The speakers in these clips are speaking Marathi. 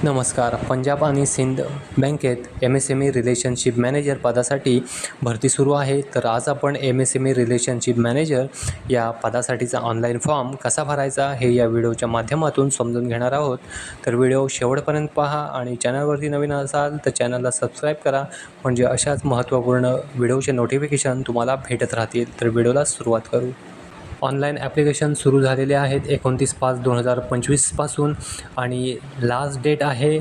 नमस्कार. पंजाब आणि सिंध बँकेत MSME रिलेशनशिप मॅनेजर पदासाठी भरती सुरू आहे. तर आज आपण MSME रिलेशनशिप मॅनेजर या पदासाठीचा ऑनलाईन फॉर्म कसा भरायचा हे या व्हिडिओच्या माध्यमातून समजून घेणार आहोत. तर व्हिडिओ शेवटपर्यंत पहा आणि चॅनलवरती नवीन असाल तर चॅनलला सबस्क्राईब करा, म्हणजे अशाच महत्त्वपूर्ण व्हिडिओचे नोटिफिकेशन तुम्हाला भेटत राहतील. तर व्हिडिओला सुरुवात करू. ऑनलाईन ॲप्लिकेशन सुरू झालेले आहेत 29/5/2025 पासून आणि लास्ट डेट आहे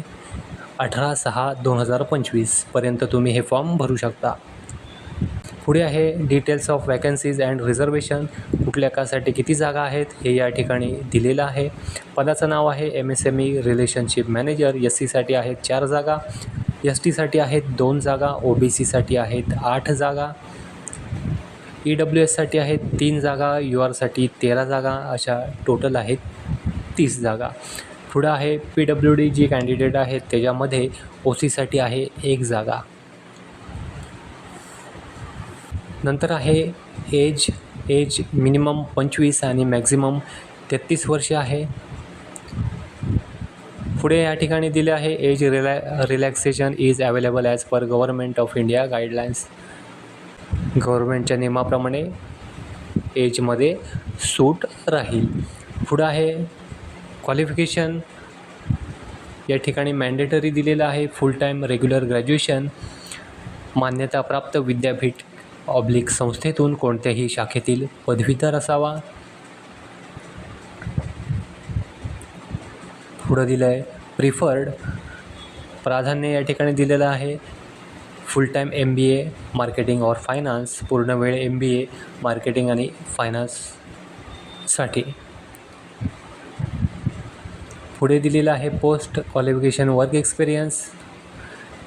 18/6/2025 पर्यंत तुम्ही हे फॉर्म भरू शकता. पुढे आहे details of vacancies and reservation. कुठल्या कासाठी किती जागा आहेत हे या ठिकाणी दिलेलं आहे. पदाचं नाव आहे MSME रिलेशनशिप मॅनेजर. SCसाठी आहेत 4 जागा, STसाठी आहेत 2 जागा, OBCसाठी आहेत 8 जागा, EWSसाठी आहेत 3 जागा, URसाठी 13 जागा, अशा टोटल आहेत 30 जागा. पुढं आहे PWD जी कॅन्डिडेट आहेत त्याच्यामध्ये OCसाठी आहे 1 जागा. नंतर आहे एज मिनिमम 25 आणि मॅक्झिमम 33 वर्षे आहे. पुढे या ठिकाणी दिले आहे age relaxation is available as per government of India guidelines. गव्हर्नमेंटच्या नियमाप्रमाणे एजमध्ये सूट राहील. पुढं आहे क्वालिफिकेशन. या ठिकाणी मॅन्डेटरी दिलेलं आहे फुल टाईम रेग्युलर ग्रॅज्युएशन, मान्यताप्राप्त विद्यापीठ संस्थेतून कोणत्याही शाखेतील पदवीधर असावा. पुढं दिलं आहे प्रिफर्ड. प्राधान्य या ठिकाणी दिलेलं आहे फुल टाईम MBA मार्केटिंग और फायनान्स, पूर्ण वेळ MBA मार्केटिंग आणि फायनान्ससाठी. पुढे दिलेलं आहे post qualification work experience.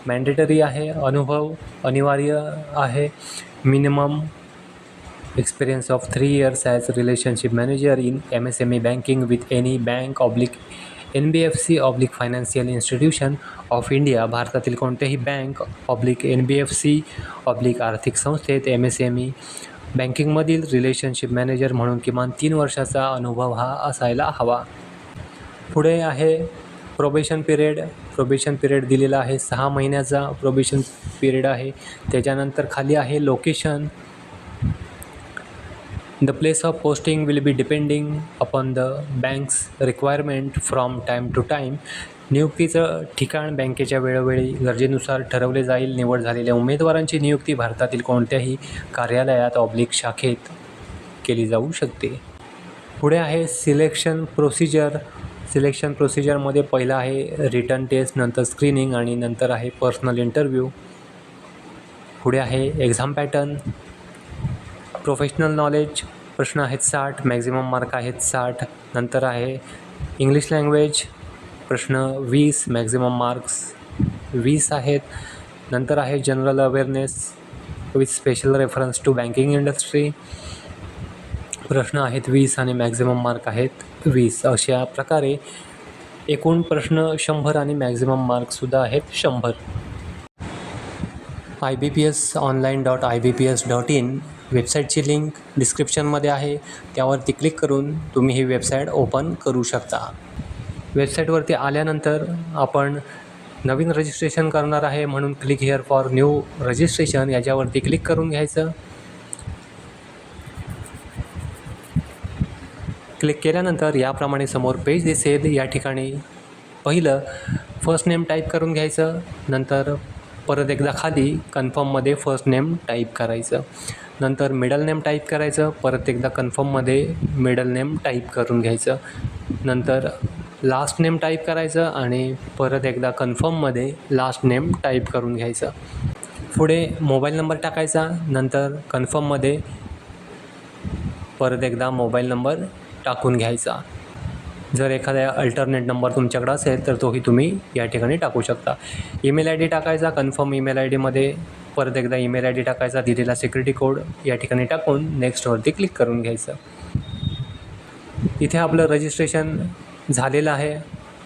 Mandatory आहे, अनुभव अनिवार्य आहे. Minimum experience of 3 years as relationship manager in MSME banking with any bank NBFC financial institution of India. भारतातील कोणत्याही बँक NBFC आर्थिक संस्थेत MSME बँकिंगमधील रिलेशनशिप मॅनेजर म्हणून किमान 3 वर्षाचा अनुभव हा असायला हवा. पुढे आहे प्रोबेशन पिरियड दिलेला आहे 6 महिन्याचा प्रोबेशन पिरियड आहे. त्याच्यानंतर खाली आहे location. The place of posting will be depending upon the bank's requirement from time to time. नियुक्तीचं ठिकाण बँकेच्या वेळोवेळी गरजेनुसार ठरवले जाईल. निवड झालेल्या उमेदवारांची नियुक्ती भारतातील कोणत्याही कार्यालयात शाखेत केली जाऊ शकते. पुढे आहे सिलेक्शन प्रोसिजरमध्ये पहिलं आहे रिटन टेस्ट, नंतर स्क्रीनिंग आणि नंतर आहे पर्सनल इंटरव्ह्यू. पुढे आहे एक्झाम पॅटर्न. प्रोफेशनल नॉलेज प्रश्न आहेत 60, मॅक्झिमम मार्क आहेत 60. नंतर आहे इंग्लिश लँग्वेज प्रश्न 20, मॅक्झिमम मार्क्स 20 आहेत. नंतर आहे general awareness with special reference to banking industry प्रश्न आहेत 20 आणि मॅक्झिमम मार्क आहेत 20. अशा प्रकारे एकूण प्रश्न 100 आणि मॅक्झिमम मार्क्ससुद्धा आहेत 100. IBPSonline.ibps.in वेबसाईटची लिंक डिस्क्रिप्शनमध्ये आहे. त्यावरती क्लिक करून तुम्ही ही वेबसाईट ओपन करू शकता. वेबसाईटवरती आल्यानंतर आपण नवीन रजिस्ट्रेशन करणार आहे म्हणून click here for new registration याच्यावरती क्लिक करून घ्यायचं. क्लिक केल्यानंतर याप्रमाणे समोर पेज दिसेल. या ठिकाणी पहिलं फर्स्ट नेम टाईप करून घ्यायचं, नंतर परत एकदा खाली कन्फर्ममध्ये फर्स्ट नेम टाईप करायचं, नंतर मिडल नेम टाईप करायचं, परत एकदा कन्फर्ममध्ये मिडल नेम टाईप करून घ्यायचं, नंतर लास्ट नेम टाईप करायचं आणि परत एकदा कन्फर्ममध्ये लास्ट नेम टाईप करून घ्यायचं. पुढे मोबाईल नंबर टाकायचा, नंतर कन्फर्ममध्ये परत एकदा मोबाईल नंबर टाकून घ्यायचा. जर एखादा अल्टरनेट नंबर तुमच्याकडे असेल तर तोही तुम्ही या ठिकाणी टाकू शकता. ईमेल ID टाकायचा, कन्फर्म ईमेल IDमध्ये परत एकदा ईमेल ID टाकायचा, दिलेला सिक्युरिटी कोड या ठिकाणी टाकून नेक्स्टवरती क्लिक करून घ्यायचं. इथे आपलं रजिस्ट्रेशन झालेलं आहे.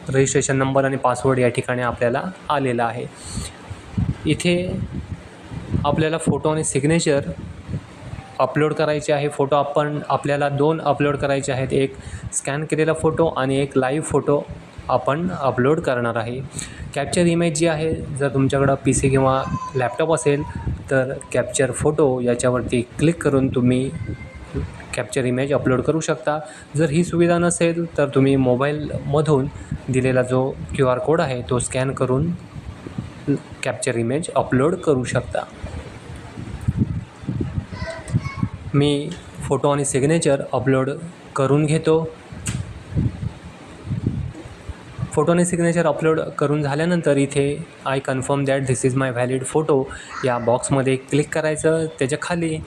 रजिस्ट्रेशन नंबर आणि पासवर्ड या ठिकाणी आपल्याला आलेला आहे. इथे आपल्याला फोटो आणि सिग्नेचर अपलोड करायचे आहे. फोटो आपल्याला 2 अपलोड करायचे आहेत. एक स्कॅन केलेला फोटो आणि एक लाईव्ह फोटो आपण अपलोड करणार आहे. कॅप्चर इमेज जी आहे, जर तुमच्याकडं PC किंवा लॅपटॉप असेल तर कॅप्चर फोटो याच्यावरती क्लिक करून तुम्ही कॅप्चर इमेज अपलोड करू शकता. जर ही सुविधा नसेल तर तुम्ही मोबाईलमधून दिलेला जो QR कोड आहे तो स्कॅन करून कॅप्चर इमेज अपलोड करू शकता. मी फोटो आणि सिग्नेचर अपलोड करून घेतो. फोटो आणि सिग्नेचर अपलोड करून झाल्यानंतर इथे I confirm that this is my valid photo या बॉक्समध्ये क्लिक करायचं. त्याच्या खाली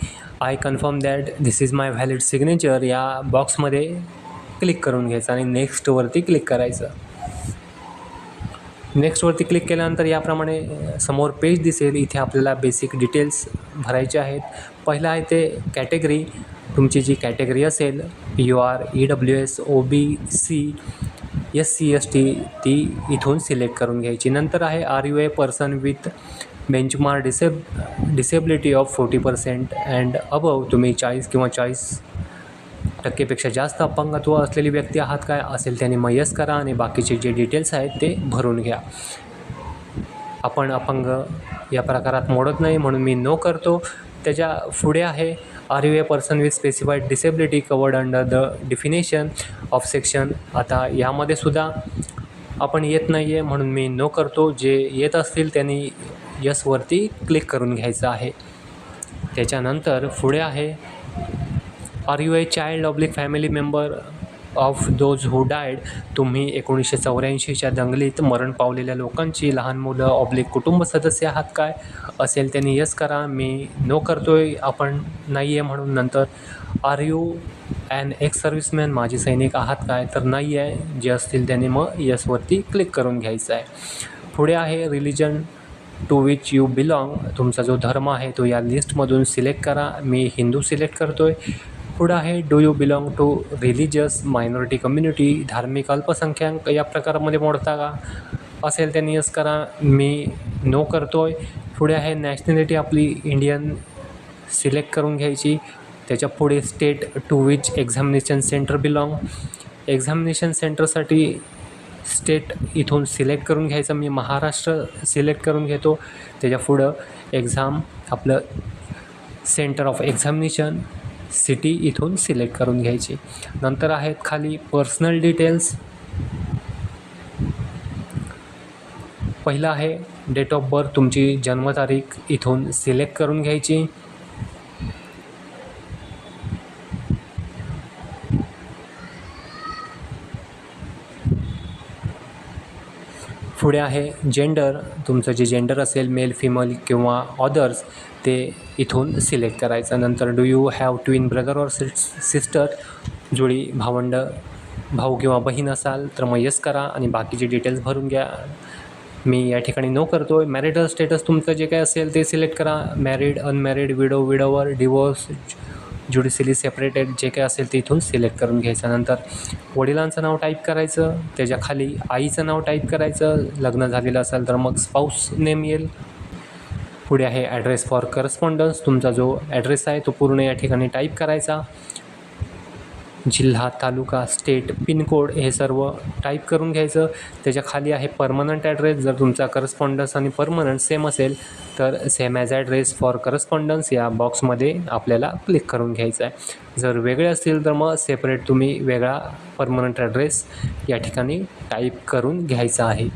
I confirm that this is my valid signature या बॉक्समध्ये क्लिक करून घ्यायचं आणि नेक्स्टवरती क्लिक करायचं. नेक्स्टवरती क्लिक केल्यानंतर याप्रमाणे समोर पेज दिसेल. इथे आपल्याला बेसिक डिटेल्स भरायचे आहेत. पहिलं आहे ते कॅटेगरी. तुमची जी कॅटेगरी असेल PR, EWS, OBC, SC ST ती इथून सिलेक्ट करून घ्यायची. नंतर आहे are you a person with benchmark disability of 40% and above. तुम्ही 40 किंवा 40% जास्त अपंगत्व असलेली व्यक्ती आहात काय असेल त्याने मयस करा आणि बाकीचे जे डिटेल्स आहेत ते भरून घ्या. आपण अपंग या प्रकारात मोडत नाही म्हणून मी नो करतो. त्याच्या पुढे आहे are you a person with specified disability covered under the definition of section. आता यामध्ये सुद्धा आपण येत नाही आहे म्हणून मी नो करतो. जे येत असतील त्यांनी यसवरती क्लिक करून घ्यायचं आहे. त्याच्यानंतर पुढे आहे are you a child oblique family member of those who died. तुम्ही 1984च्या दंगलीत मरण पावलेल्या लोकांची लहान मुलं ऑब्लिक कुटुंब सदस्य आहात काय असेल त्यांनी यस करा. मी नो करतोय आपण नाही आहे म्हणून. नंतर are you an ex serviceman. माजी सैनिक आहात काय तर नाही आहे. जे असतील त्यांनी मग यसवरती क्लिक करून घ्यायचं आहे. पुढे आहे religion to which you belong. तुमचा जो धर्म आहे तो या लिस्टमधून सिलेक्ट करा. मी हिंदू सिलेक्ट करतोय. पुढं आहे do you belong to religious minority community. धार्मिक अल्पसंख्याक या प्रकारामध्ये मोडता का असेल त्यांनी यस करा. मी नो करतोय. पुढे आहे नॅशनॅलिटी आपली इंडियन सिलेक्ट करून घ्यायची. त्याच्या पुढे state to which examination centre belong. Examination सेंटरसाठी स्टेट इथून सिलेक्ट करून घ्यायचं. मी महाराष्ट्र सिलेक्ट करून घेतो. त्याच्या पुढं एक्झाम आपलं सेंटर ऑफ एक्झामिनेशन सिटी इथून सिलेक्ट करून घ्यायची. नंतर आहेत खाली पर्सनल डिटेल्स. पहिलं आहे डेट ऑफ बर्थ. तुमची जन्मतारीख इथून सिलेक्ट करून घ्यायची. पुढे आहे जेंडर. तुमचं जे जेंडर असेल मेल फिमेल किंवा अदर्स ते इथून सिलेक्ट करायचं. नंतर do you have twin brother or sister. जुळी भाऊ किंवा बहीण असाल तर मग यस करा आणि बाकीचे डिटेल्स भरून घ्या. मी या ठिकाणी नो करतो आहे. मॅरिटल स्टेटस तुमचं जे काय असेल ते सिलेक्ट करा. Married, unmarried, widower, divorce, judicially separated जे काय असेल ते इथून सिलेक्ट करून घ्यायचं. नंतर वडिलांचं नाव टाईप करायचं. त्याच्या खाली आईचं नाव टाईप करायचं. लग्न झालेलं असेल तर मग स्पाऊस नेम येईल. पुढे आहे ॲड्रेस फॉर करस्पॉन्डन्स. तुमचा जो ॲड्रेस आहे तो पूर्ण या ठिकाणी टाईप करायचा. जिल्हा, तालुका, स्टेट, पिनकोड हे सर्व टाईप करून घ्यायचं. त्याच्या खाली आहे परमनंट ॲड्रेस. जर तुमचा करस्पॉन्डन्स आणि परमनंट सेम असेल तर same as address for correspondence या बॉक्समध्ये आपल्याला क्लिक करून घ्यायचं आहे. जर वेगळे असतील तर मग सेपरेट तुम्ही वेगळा परमनंट ॲड्रेस या ठिकाणी टाईप करून घ्यायचा आहे.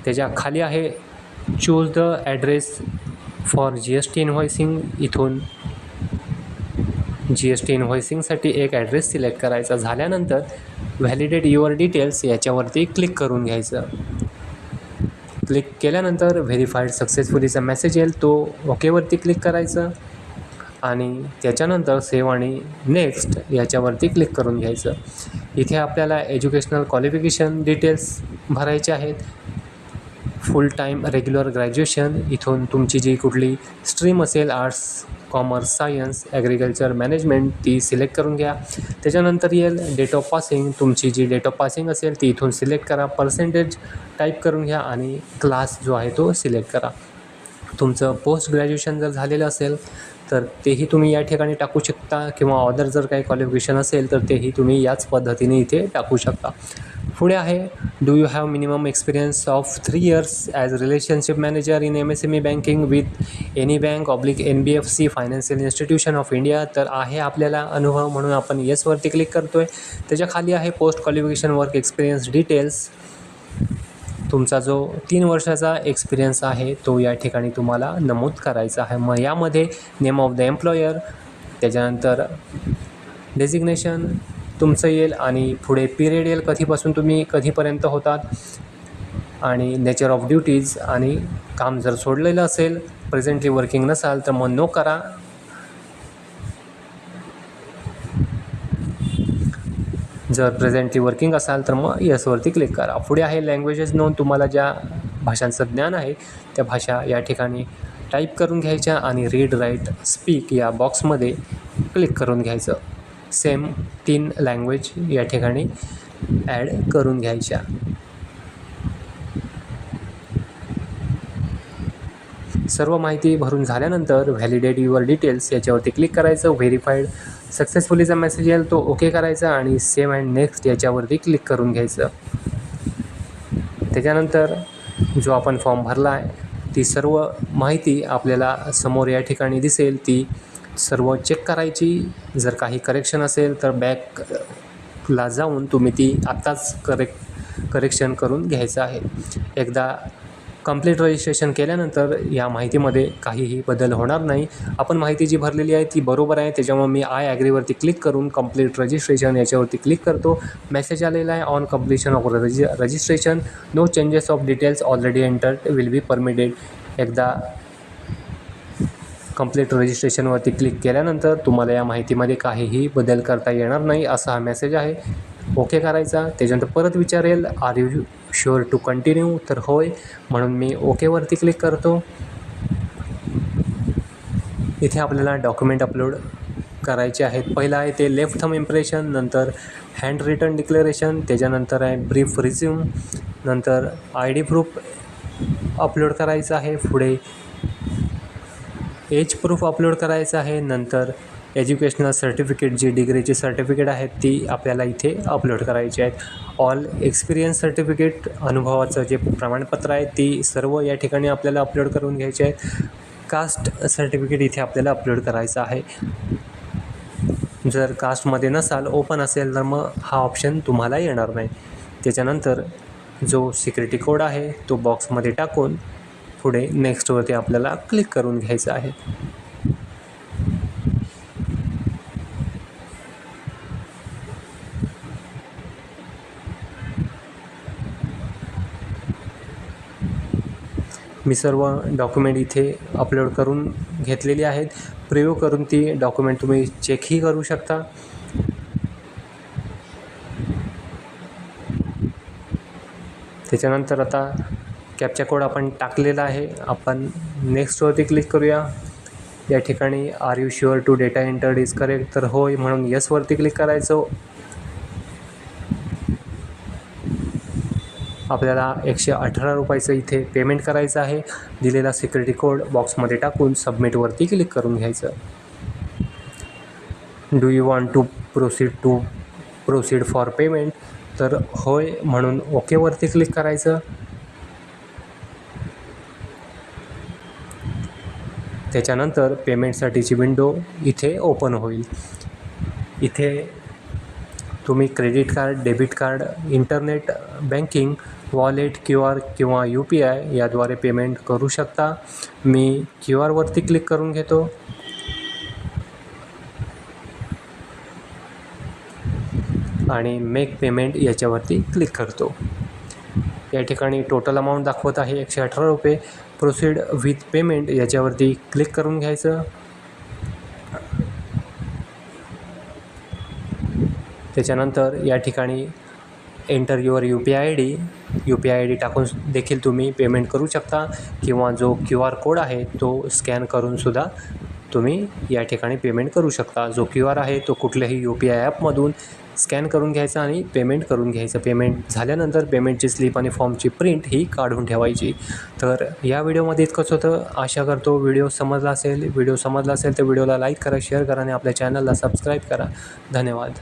त्याच्या खाली आहे choose the address for GST इन्व्हॉइसिंग. इथून GST इन्व्हॉइसिंगसाठी एक ॲड्रेस सिलेक्ट करायचा. झाल्यानंतर व्हॅलिडेट युअर डिटेल्स याच्यावरती क्लिक करून घ्यायचं. क्लिक केल्यानंतर व्हेरीफाईड सक्सेसफुलीचा मेसेज येईल. तो ओकेवरती क्लिक करायचं आणि त्याच्यानंतर सेव्ह आणि नेक्स्ट याच्यावरती क्लिक करून घ्यायचं. इथे आपल्याला एज्युकेशनल क्वालिफिकेशन डिटेल्स भरायचे आहेत. फुल टाईम रेग्युलर ग्रॅज्युएशन. इथून तुमची जी कुठली स्ट्रीम असेल arts, commerce, science, agriculture, management ती सिलेक्ट करून घ्या. त्याच्यानंतर येईल डेट ऑफ पासिंग. तुमची जी डेट ऑफ पासिंग असेल ती इथून सिलेक्ट करा. पर्सेंटेज टाईप करून घ्या आणि क्लास जो आहे तो सिलेक्ट करा. तुमचं पोस्ट ग्रॅज्युएशन जर झालेलं असेल तर तेही तुम्ही या ठिकाणी टाकू शकता किंवा अदर जर काही क्वालिफिकेशन असेल तर तेही तुम्ही याच पद्धतीने इथे टाकू शकता. पुढे आहे, do you have minimum experience of 3 years as relationship manager in MSME banking with any bank oblique NBFC financial institution of India. तर आहे आपल्याला अनुभव म्हणून आपण येसवरती क्लिक करतो आहे. त्याच्या खाली आहे post qualification work experience details. तुमचा जो 3 वर्षाचा एक्सपिरियन्स आहे तो या ठिकाणी तुम्हाला नमूद करायचा आहे. मग यामध्ये नेम ऑफ द एम्प्लॉयर, त्याच्यानंतर डेजिग्नेशन तुमचं येईल आणि पुढे पिरियड येईल, कधीपासून तुम्ही कधीपर्यंत होतात, आणि नेचर ऑफ ड्युटीज, आणि काम जर सोडलेलं असेल, प्रेझेंटली वर्किंग नसाल तर मग नो करा. जर प्रेझेंटली वर्किंग असाल तर मग येसवरती क्लिक करा. पुढे आहे लँग्वेजेस नोन, तुम्हाला ज्या भाषांचं ज्ञान आहे त्या भाषा या ठिकाणी टाईप करून घ्यायच्या आणि रीड राईट स्पीक या बॉक्समध्ये क्लिक करून घ्यायचं. सेम 3 लँग्वेज या ठिकाणी ॲड करून घ्यायच्या. सर्व माहिती भरून झाल्यानंतर व्हॅलिडेट युअर डिटेल्स याच्यावरती क्लिक करायचं. व्हेरीफाईड सक्सेसफुलीचा मेसेज येईल तो ओके करायचा आणि सेव्ह अँड नेक्स्ट याच्यावरती क्लिक करून घ्यायचं. त्याच्यानंतर जो आपण फॉर्म भरला आहे ती सर्व माहिती आपल्याला समोर या ठिकाणी दिसेल, ती सर्व चेक करायची. जर काही करेक्शन असेल तर बॅकला जाऊन तुम्ही ती आत्ताच करेक्शन करून घ्यायचं आहे. एकदा कंप्लीट रजिस्ट्रेशन केल्यानंतर या माहितीमध्ये काहीही बदल होणार नाही. आपण माहिती जी भरलेली आहे ती बरोबर आहे, त्याच्यामुळे मी आय ॲग्रीवरती क्लिक करून कंप्लीट रजिस्ट्रेशन याच्यावरती क्लिक करतो. मेसेज आलेला आहे, on completion of registration no changes of details already entered will be permitted. एकदा कंप्लीट रजिस्ट्रेशनवरती क्लिक केल्यानंतर तुम्हाला या माहितीमध्ये काहीही बदल करता येणार नाही असा हा मेसेज आहे. ओके करायचा. त्याच्यानंतर परत विचारेल are you sure to continue, तर होय म्हणून मी ओकेवरती क्लिक करतो. इथे आपल्याला डॉक्युमेंट अपलोड करायचे आहेत. पहिलं आहे ते लेफ्ट थंब इम्प्रेशन, नंतर हँड रिटन डिक्लेरेशन, त्याच्यानंतर आहे ब्रीफ रिझ्यूम, नंतर ID प्रूफ अपलोड करायचं आहे. पुढे एज प्रूफ अपलोड करायचं आहे. नंतर एज्युकेशनल सर्टिफिकेट, जी डिग्रीची सर्टिफिकेट आहेत ती आपल्याला इथे अपलोड करायची आहेत. ऑल एक्सपिरियन्स सर्टिफिकेट, अनुभवाचं जे प्रमाणपत्र आहे ती सर्व या ठिकाणी आपल्याला अपलोड करून घ्यायचे आहेत. कास्ट सर्टिफिकेट इथे आपल्याला अपलोड करायचं आहे. जर कास्टमध्ये नसाल, ओपन असेल तर मग हा ऑप्शन तुम्हाला येणार नाही. त्याच्यानंतर जो सिक्युरिटी कोड आहे तो बॉक्समध्ये टाकून पुढे नेक्स्टवरती आपल्याला क्लिक करून घ्यायचं आहे. मी सर्व डॉक्युमेंट इथे अपलोड करून घेतलेली आहेत. प्रिव्ह्यू करून ती डॉक्युमेंट तुम्ही चेकही करू शकता. त्याच्यानंतर आता कॅप्चा कोड आपण टाकलेला आहे. आपण नेक्स्टवरती क्लिक करूया. या ठिकाणी are you sure to data entered is correct, तर होय म्हणून येसवरती क्लिक करायचं. आपल्याला 118 रुपयाचं इथे पेमेंट करायचं आहे. दिलेला सिक्युरिटी कोड बॉक्समध्ये टाकून सबमिटवरती क्लिक करून घ्यायचं. Do you want to proceed for payment, तर होय म्हणून ओकेवरती क्लिक करायचं. त्याच्यानंतर पेमेंटसाठीची विंडो इथे ओपन होईल. इथे तुम्ही credit card, debit card, internet banking, wallet, QR किंवा UPI याद्वारे पेमेंट करू शकता. मी QRवरती क्लिक करून घेतो. आणि मेक पेमेंट याच्यावरती क्लिक करतो. या ठिकाणी टोटल अमाऊंट दाखवत आहे 118 रुपये. प्रोसीड विथ पेमेंट याच्यावरती क्लिक करून घ्यायचं. त्याच्यानंतर या ठिकाणी एंटर युअर UPI ID टाकून देखील तुम्ही पेमेंट करू शकता किंवा जो QR कोड आहे तो स्कॅन करून सुद्धा तुम्ही या ठिकाणी पेमेंट करू शकता. जो QR आहे तो कुठल्याही UPI ॲपमधून स्कॅन करून घ्यायचा आणि पेमेंट करून घ्यायचं. पेमेंट झाल्यानंतर पेमेंटची स्लिप आणि फॉर्मची प्रिंट ही काढून ठेवायची. तर या व्हिडिओमध्ये इतकंच होतं. आशा करतो व्हिडिओ समजला असेल तर व्हिडिओला लाईक करा, शेअर करा आणि आपल्या चॅनलला सबस्क्राईब करा. धन्यवाद.